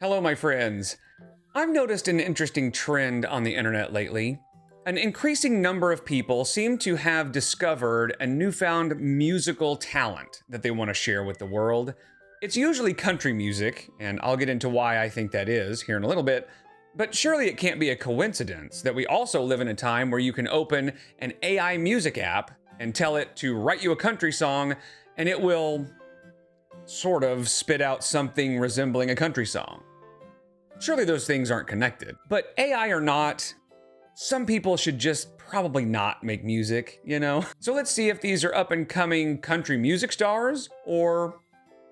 Hello, my friends. I've noticed an interesting trend on the internet lately. An increasing number of people seem to have discovered a newfound musical talent that they want to share with the world. It's usually country music, and I'll get into why I think that is here in a little bit. But surely it can't be a coincidence that we also live in a time where you can open an AI music app and tell it to write you a country song, and it will sort of spit out something resembling a country song. Surely those things aren't connected. But AI or not, some people should just probably not make music, you know? So let's see if these are up and coming country music stars or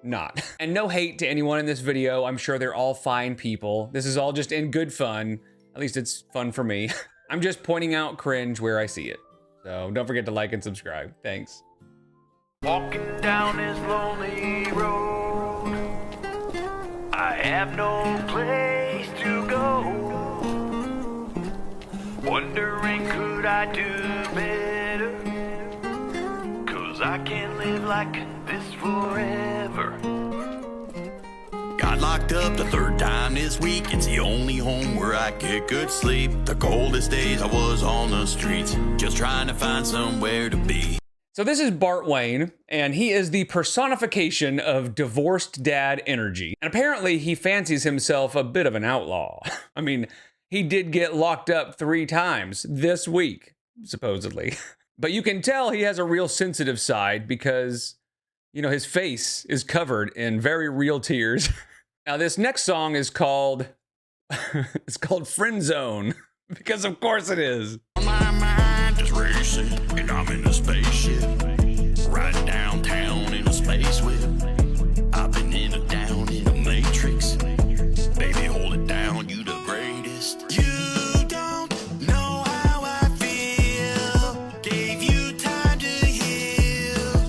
not. And no hate to anyone in this video. I'm sure they're all fine people. This is all just in good fun. At least it's fun for me. I'm just pointing out cringe where I see it. So don't forget to like and subscribe. Thanks. Walking down this lonely road, I have no place to go. Wondering, could I do better? 'Cause I can't live like this forever. Got locked up the third time this week. It's the only home where I get good sleep. The coldest days I was on the streets, just trying to find somewhere to be. So this is Bart Wayne, and he is the personification of divorced dad energy. And apparently he fancies himself a bit of an outlaw. I mean, he did get locked up 3 times this week, supposedly. But you can tell he has a real sensitive side because, you know, his face is covered in very real tears. Now this next song is called, it's called Friend Zone, because of course it is. My mind is racing, and I'm in a spaceship, right downtown in a space whip. I've been in a matrix. Baby, hold it down, you the greatest. You don't know how I feel. Gave you time to heal.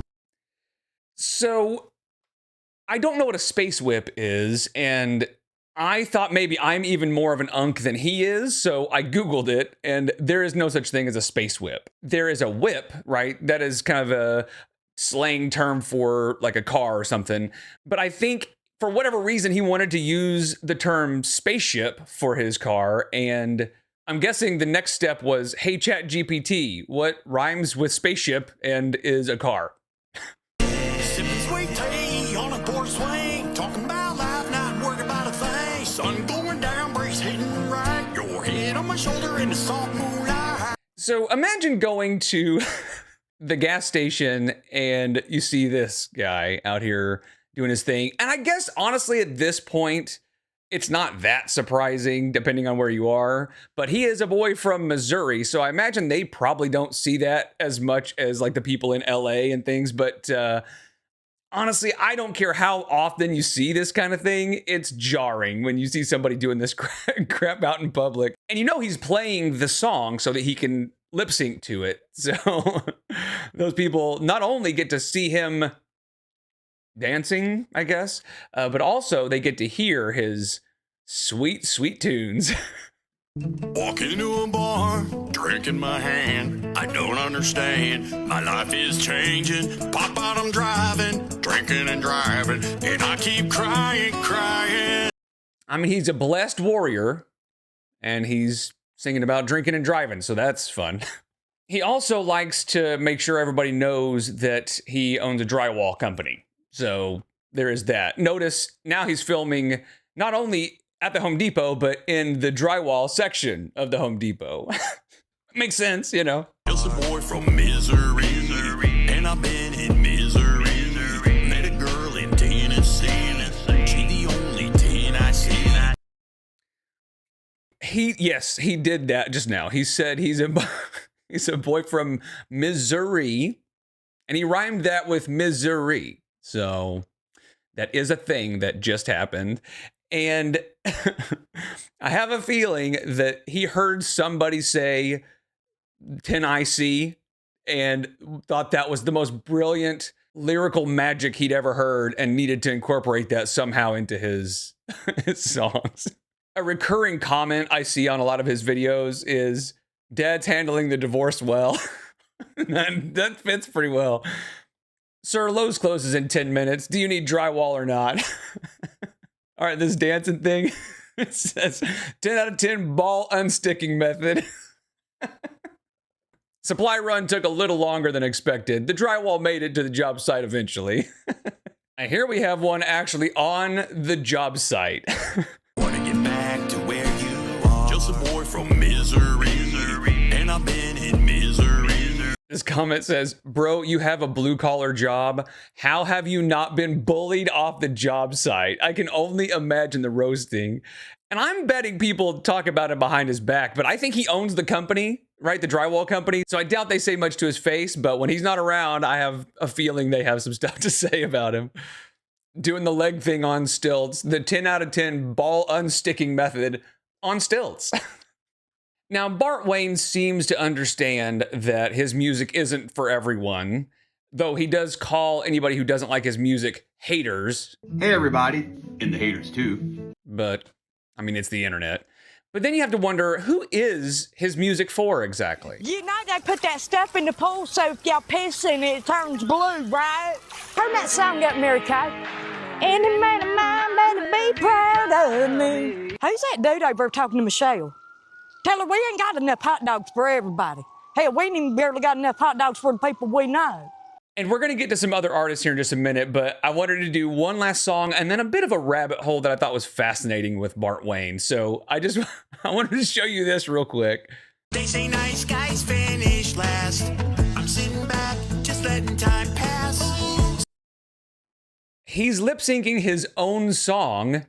So I don't know what a space whip is, and I thought maybe I'm even more of an unk than he is, so I Googled it, and there is no such thing as a space whip. There is a whip, right? That is kind of a slang term for like a car or something. But I think for whatever reason, he wanted to use the term spaceship for his car, and I'm guessing the next step was, hey, ChatGPT, what rhymes with spaceship and is a car? Sipping sweet tea on a porch swing, talking about life, not worried about a thing. Sun going down, breeze hitting right, your head on my shoulder in the soft moonlight. So imagine going to the gas station and you see this guy out here doing his thing. And I guess honestly at this point, it's not that surprising depending on where you are, but he is a boy from Missouri. So I imagine they probably don't see that as much as like the people in LA and things. But honestly, I don't care how often you see this kind of thing. It's jarring when you see somebody doing this crap out in public. And you know he's playing the song so that he can lip sync to it. So those people not only get to see him dancing, I guess, but also they get to hear his sweet, sweet tunes. Walk into a bar, drink in my hand. I don't understand. My life is changing. Pop out, I'm driving, drinking and driving, and I keep crying, crying. I mean, he's a blessed warrior, and he's singing about drinking and driving, so that's fun. He also likes to make sure everybody knows that he owns a drywall company. So there is that. Notice now he's filming not only at the Home Depot, but in the drywall section of the Home Depot. Makes sense, you know. Just a boy from Missouri, and I've been in Missouri. Met a girl in Tennessee, she the only 10 I see. Yes, he did that just now. He said he's a boy from Missouri, and he rhymed that with Missouri. So that is a thing that just happened. And I have a feeling that he heard somebody say 10IC and thought that was the most brilliant lyrical magic he'd ever heard and needed to incorporate that somehow into his songs. A recurring comment I see on a lot of his videos is, "Dad's handling the divorce well." That fits pretty well. Sir, Lowe's closes in 10 minutes. Do you need drywall or not? All right, this dancing thing. It says 10 out of 10 ball unsticking method. Supply run took a little longer than expected. The drywall made it to the job site eventually. And here we have one actually on the job site. Wanna get back to where you are. Just a boy from misery. And I've been in misery. This comment says, bro, you have a blue collar job. How have you not been bullied off the job site? I can only imagine the roasting. And I'm betting people talk about him behind his back, but I think he owns the company, right? The drywall company. So I doubt they say much to his face, but when he's not around, I have a feeling they have some stuff to say about him. Doing the leg thing on stilts, the 10 out of 10 ball unsticking method on stilts. Now, Bart Wayne seems to understand that his music isn't for everyone, though he does call anybody who doesn't like his music haters. Hey everybody, and the haters too. But, I mean, it's the internet. But then you have to wonder, who is his music for exactly? You know they put that stuff in the pool so if y'all piss in it, it turns blue, right? Turn that song up, Mary Kay. Any man of mine better be proud of me. Who's that dude over talking to Michelle? Tell her we ain't got enough hot dogs for everybody. Hell, we ain't even barely got enough hot dogs for the people we know. And we're going to get to some other artists here in just a minute, but I wanted to do one last song and then a bit of a rabbit hole that I thought was fascinating with Bart Wayne. So I wanted to show you this real quick. They say nice guys finish last. I'm sitting back, just letting time pass. He's lip syncing his own song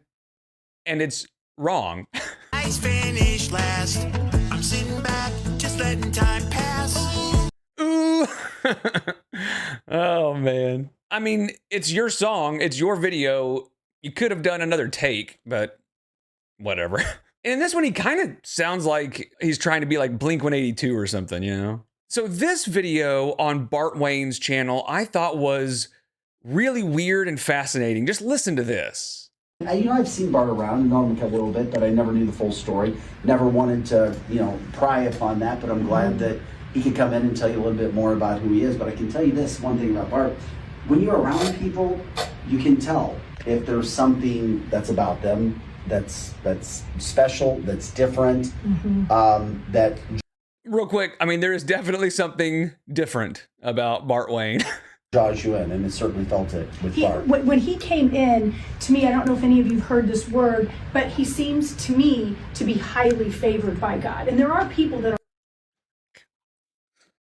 and it's wrong. Guys finish last. I'm sitting back, just letting time pass. Ooh. Oh, man. I mean, it's your song. It's your video. You could have done another take, but whatever. And in this one, he kind of sounds like he's trying to be like Blink-182 or something, you know? So this video on Bart Wayne's channel, I thought was really weird and fascinating. Just listen to this. I've seen Bart around, known him a little bit, but I never knew the full story. Never wanted to, pry upon that, but I'm glad that he could come in and tell you a little bit more about who he is. But I can tell you this, one thing about Bart. When you're around people, you can tell if there's something that's about them that's special, that's different, that... Real quick, I mean, there is definitely something different about Bart Wayne. Draws you in, and it certainly felt it with Bart. When he came in, to me, I don't know if any of you have heard this word, but he seems to me to be highly favored by God. And there are people that are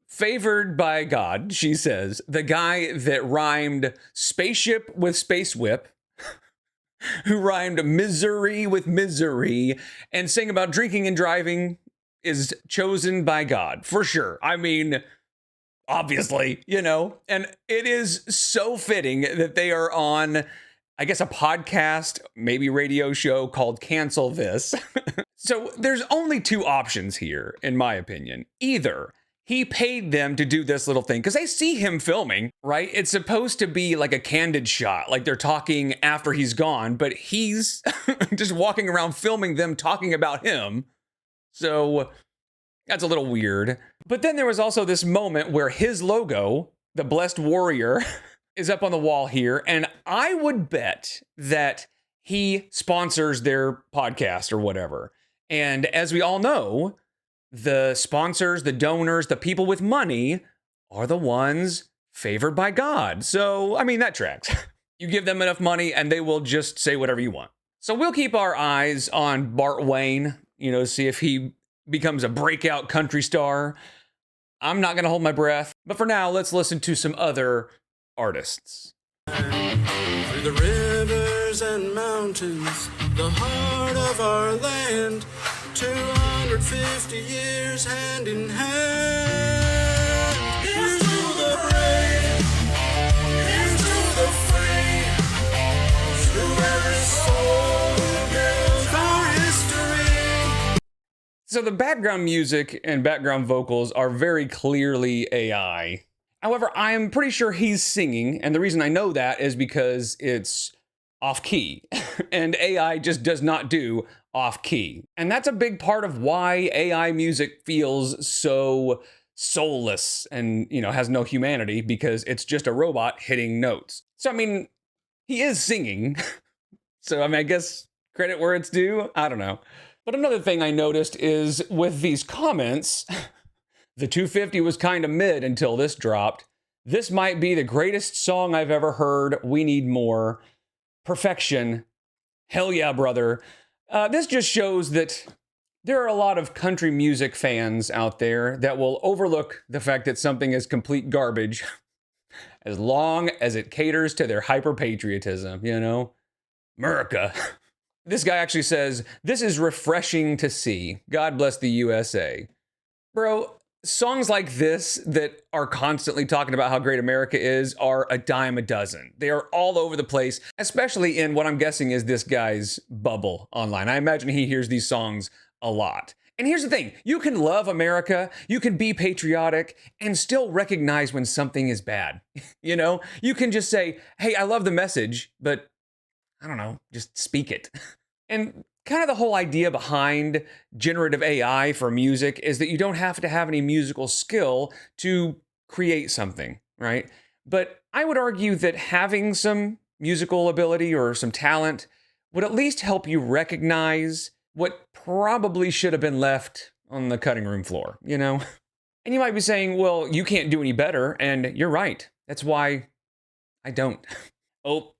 favored by God, she says. The guy that rhymed spaceship with space whip, who rhymed misery with misery, and sang about drinking and driving is chosen by God, for sure. I mean... obviously, and it is so fitting that they are on, I guess, a podcast, maybe radio show called Cancel This. So there's only two options here, in my opinion. Either he paid them to do this little thing, because I see him filming, right? It's supposed to be like a candid shot, like they're talking after he's gone, but he's just walking around filming them talking about him. So... that's a little weird. But then there was also this moment where his logo, the Blessed Warrior, is up on the wall here. And I would bet that he sponsors their podcast or whatever. And as we all know, the sponsors, the donors, the people with money are the ones favored by God. So, I mean, that tracks. You give them enough money and they will just say whatever you want. So we'll keep our eyes on Bart Wayne, see if he becomes a breakout country star. I'm not going to hold my breath. But for now, let's listen to some other artists. Through the rivers and mountains, the heart of our land, 250 years hand in hand. Here's to the brave, here's to the free, to every soul who builds our history. So the background music and background vocals are very clearly AI. However, I'm pretty sure he's singing, and the reason I know that is because it's off key, and AI just does not do off key. And that's a big part of why AI music feels so soulless and, has no humanity because it's just a robot hitting notes. So, I mean, he is singing. So, I guess credit where it's due. I don't know. But another thing I noticed is with these comments, the 250 was kind of mid until this dropped. This might be the greatest song I've ever heard. We need more. Perfection. Hell yeah, brother. This just shows that there are a lot of country music fans out there that will overlook the fact that something is complete garbage as long as it caters to their hyper-patriotism, America. This guy actually says, "This is refreshing to see. God bless the USA." Bro, songs like this that are constantly talking about how great America is are a dime a dozen. They are all over the place, especially in what I'm guessing is this guy's bubble online. I imagine he hears these songs a lot. And here's the thing, you can love America, you can be patriotic, and still recognize when something is bad. You can just say, hey, I love the message, but I don't know, just speak it. And kind of the whole idea behind generative AI for music is that you don't have to have any musical skill to create something, right? But I would argue that having some musical ability or some talent would at least help you recognize what probably should have been left on the cutting room floor, And you might be saying, well, you can't do any better, and you're right. That's why I don't. Oh,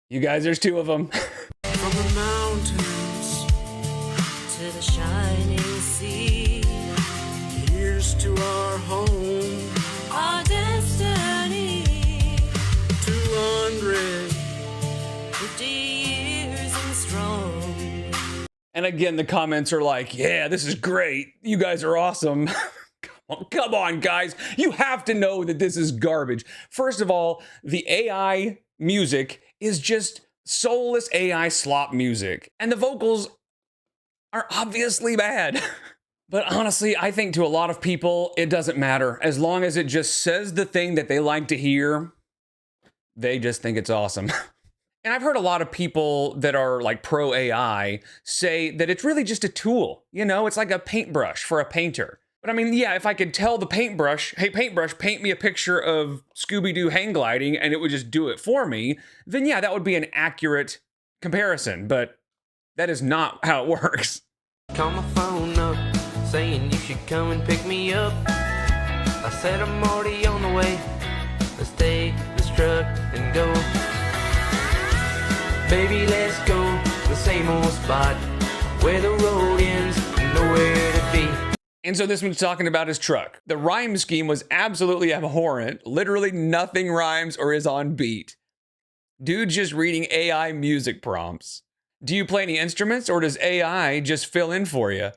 you guys, there's two of them. From the mountains to the shining sea, here's to our home, our destiny. 250 years and strong. And again, the comments are like, yeah, this is great. You guys are awesome. Come on, guys. You have to know that this is garbage. First of all, the AI music is just soulless AI slop music. And the vocals are obviously bad. But honestly, I think to a lot of people, it doesn't matter. As long as it just says the thing that they like to hear, they just think it's awesome. And I've heard a lot of people that are like pro AI say that it's really just a tool. It's like a paintbrush for a painter. But I mean, yeah, if I could tell the paintbrush, hey, paintbrush, paint me a picture of Scooby-Doo hang gliding and it would just do it for me, then yeah, that would be an accurate comparison. But that is not how it works. Call my phone up, saying you should come and pick me up. I said I'm already on the way. Let's take this truck and go. Baby, let's go, the same old spot, where the road ends, nowhere to be. And so this one's talking about his truck. The rhyme scheme was absolutely abhorrent. Literally nothing rhymes or is on beat. Dude's just reading AI music prompts. Do you play any instruments or does AI just fill in for you?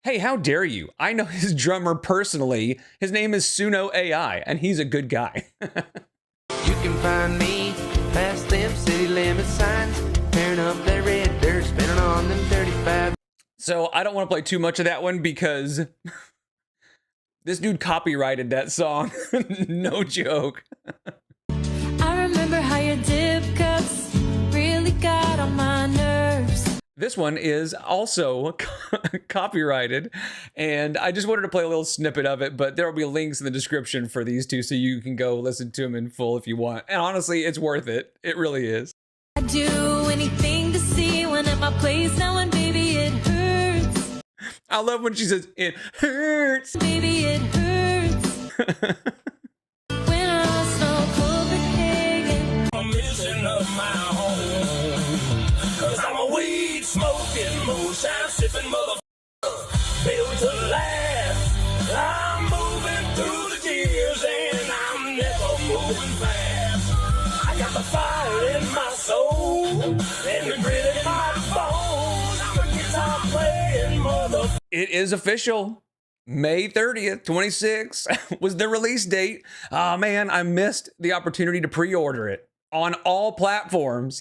Hey, how dare you? I know his drummer personally. His name is Suno AI, and he's a good guy. You can find me past them city limit signs, tearing up that red dirt, spinning on them 35. So I don't want to play too much of that one because this dude copyrighted that song. No joke. I remember how your dip cuts really got on my nerves. This one is also copyrighted, and I just wanted to play a little snippet of it, but there will be links in the description for these two so you can go listen to them in full if you want. And honestly, it's worth it. It really is. I'd do anything to see one at my place now, and baby, it hurts. I love when she says, it hurts. Baby, it hurts. When I lost no Copenhagen, I'm missing up my home. Cause I'm a weed smoking, moonshine sipping motherfucker. Built to last. I'm moving through the years and I'm never moving fast. I got the fire in my soul and the grit in my bones. I'm a guitar playing motherfucker. It is official. May 30th, 26 was the release date. Oh man, I missed the opportunity to pre-order it on all platforms.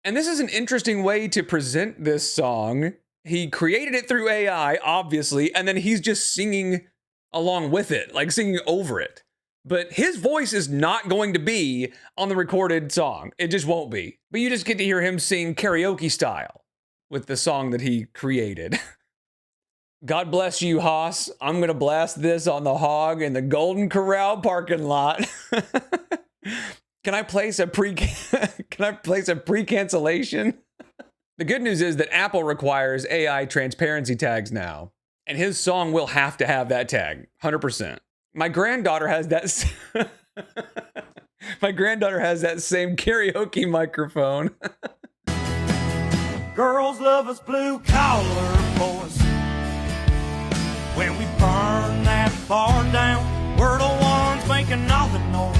And this is an interesting way to present this song. He created it through AI, obviously, and then he's just singing along with it, like singing over it. But his voice is not going to be on the recorded song. It just won't be. But you just get to hear him sing karaoke style with the song that he created. God bless you, Haas. I'm going to blast this on the Hog in the Golden Corral parking lot. Can I place a pre-cancellation? The good news is that Apple requires AI transparency tags now, and his song will have to have that tag, 100%. My granddaughter has that. My granddaughter has that same karaoke microphone. Girls love us blue collar boys. When we burn that bar down, we're the ones making all the noise.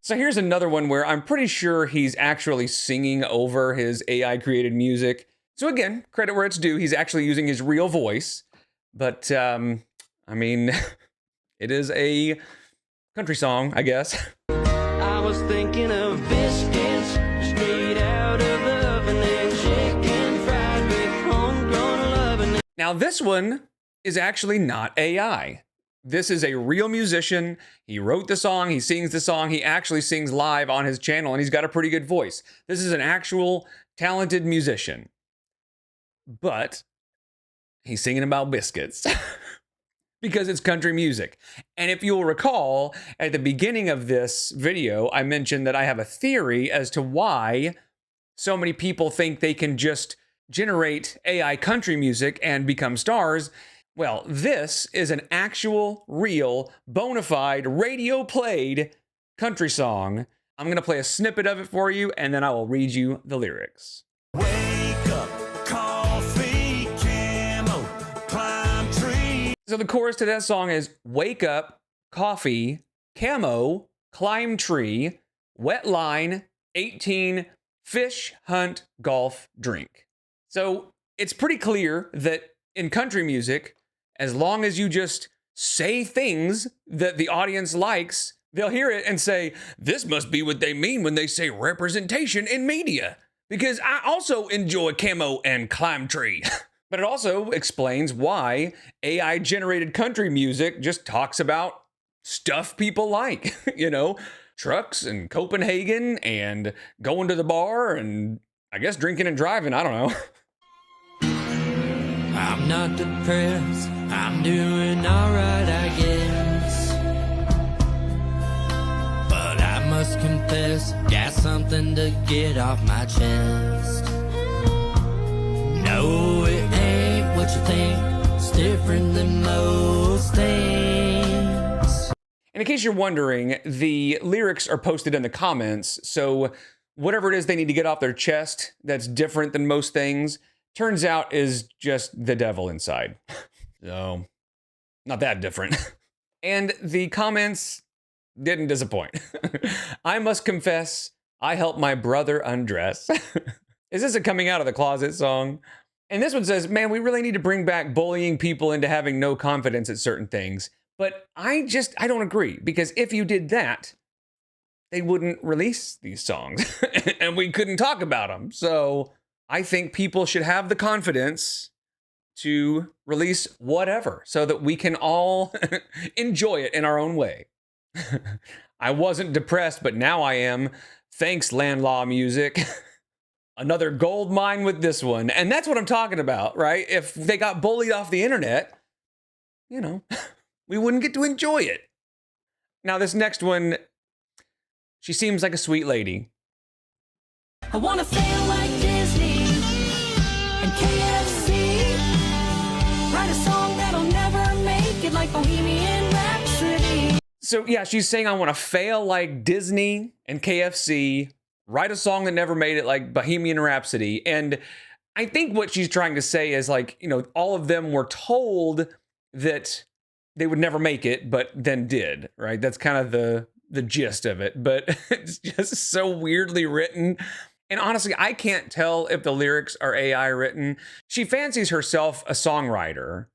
So here's another one where I'm pretty sure he's actually singing over his AI created music. So again, credit where it's due. He's actually using his real voice. But, I mean, it is a country song, I guess. I was thinking of biscuits straight out of the oven and chicken fried with homegrown loving. Now this one is actually not AI. This is a real musician. He wrote the song, he sings the song, he actually sings live on his channel, and he's got a pretty good voice. This is an actual talented musician. But he's singing about biscuits. Because it's country music. And if you'll recall, at the beginning of this video, I mentioned that I have a theory as to why so many people think they can just generate AI country music and become stars. Well, this is an actual, real, bona fide, radio-played country song. I'm going to play a snippet of it for you, and then I will read you the lyrics. Wake up, coffee, camo, climb tree. So the chorus to that song is, wake up, coffee, camo, climb tree, wet line, 18, fish, hunt, golf, drink. So it's pretty clear that in country music, as long as you just say things that the audience likes, they'll hear it and say, this must be what they mean when they say representation in media. Because I also enjoy camo and climb tree. But it also explains why AI-generated country music just talks about stuff people like, you know, trucks and Copenhagen and going to the bar and I guess drinking and driving, I don't know. I'm not depressed, I'm doing alright, I guess. But I must confess, got something to get off my chest. No, it ain't what you think, it's different than most things. And in case you're wondering, the lyrics are posted in the comments, so whatever it is they need to get off their chest that's different than most things, turns out is just the devil inside. So, not that different. And the comments didn't disappoint. I must confess, I helped my brother undress. Is this a coming out of the closet song? And this one says, man, we really need to bring back bullying people into having no confidence at certain things. But I don't agree, because if you did that, they wouldn't release these songs and we couldn't talk about them. So I think people should have the confidence to release whatever so that we can all enjoy it in our own way. I wasn't depressed, but now I am. Thanks, SarahMaeMusic. Another gold mine with this one. And that's what I'm talking about, right? If they got bullied off the internet, you know, we wouldn't get to enjoy it. Now, this next one, she seems like a sweet lady. I wanna feel like Disney and KFC. Write a song that'll never make it like Bohemian Rhapsody. So yeah, she's saying I want to fail like Disney and KFC, write a song that never made it like Bohemian Rhapsody. And I think what she's trying to say is like, you know, all of them were told that they would never make it, but then did, right? That's kind of the gist of it, but it's just so weirdly written. And honestly, I can't tell if the lyrics are AI written. She fancies herself a songwriter,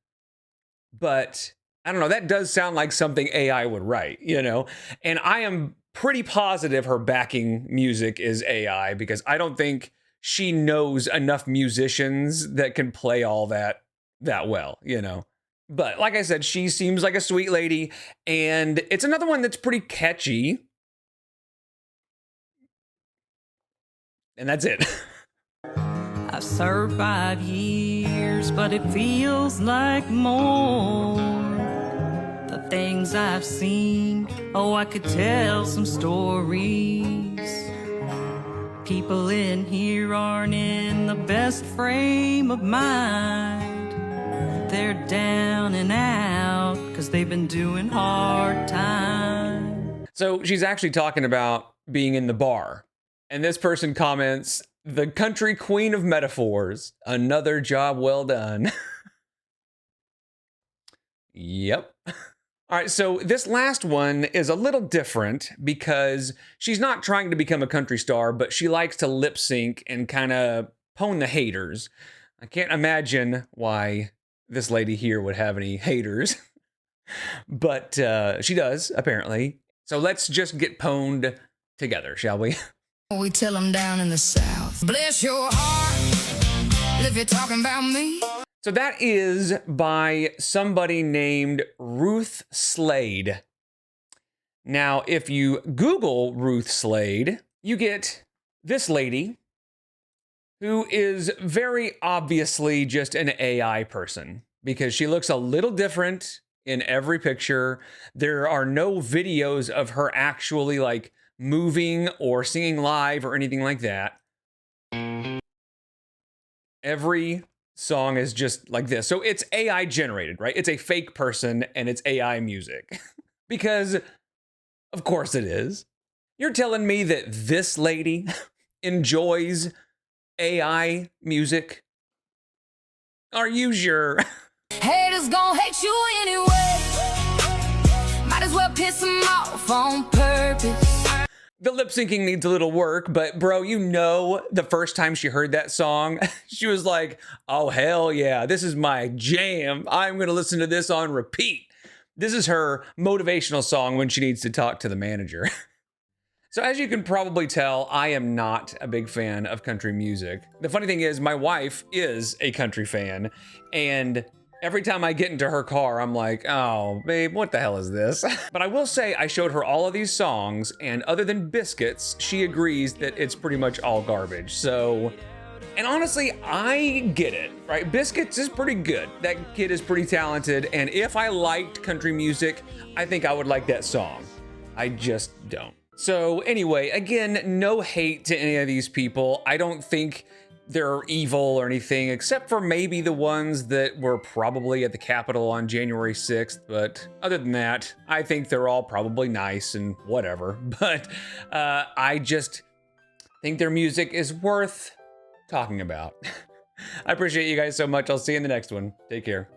but I don't know, that does sound like something AI would write, you know? And I am pretty positive her backing music is AI, because I don't think she knows enough musicians that can play all that well, you know? But like I said, she seems like a sweet lady, and it's another one that's pretty catchy. And that's it. I've served 5 years years, but it feels like more. The things I've seen, oh, I could tell some stories. People in here aren't in the best frame of mind. They're down and out because they've been doing hard time. So she's actually talking about being in the bar. And this person comments, "The country queen of metaphors. Another job well done." Yep. All right, so this last one is a little different because she's not trying to become a country star, but she likes to lip sync and kind of pwn the haters. I can't imagine why this lady here would have any haters, but she does, apparently. So let's just get pwned together, shall we? We tell them down in the South, bless your heart if you're talking about me. So that is by somebody named Ruth Slade. Now, if you Google Ruth Slade, you get this lady who is very obviously just an AI person because she looks a little different in every picture. There are no videos of her actually like moving or singing live or anything like that. Every song is just like this. So it's AI generated, right? It's a fake person and it's AI music. Because of course it is. You're telling me that this lady enjoys AI music? Are you sure? Haters gon' hate you anyway. Might as well piss them off on purpose. The lip syncing needs a little work, but bro, you know, the first time she heard that song, she was like, oh, hell yeah, this is my jam. I'm going to listen to this on repeat. This is her motivational song when she needs to talk to the manager. So as you can probably tell, I am not a big fan of country music. The funny thing is, my wife is a country fan, and every time I get into her car, I'm like, oh, babe, what the hell is this? But I will say I showed her all of these songs, and other than Biscuits, she agrees that it's pretty much all garbage. So, and honestly, I get it, right? Biscuits is pretty good. That kid is pretty talented, and if I liked country music, I think I would like that song. I just don't. So anyway, again, no hate to any of these people. I don't think they're evil or anything, except for maybe the ones that were probably at the Capitol on January 6th. But other than that, I think they're all probably nice and whatever. But I just think their music is worth talking about. I appreciate you guys so much. I'll see you in the next one. Take care.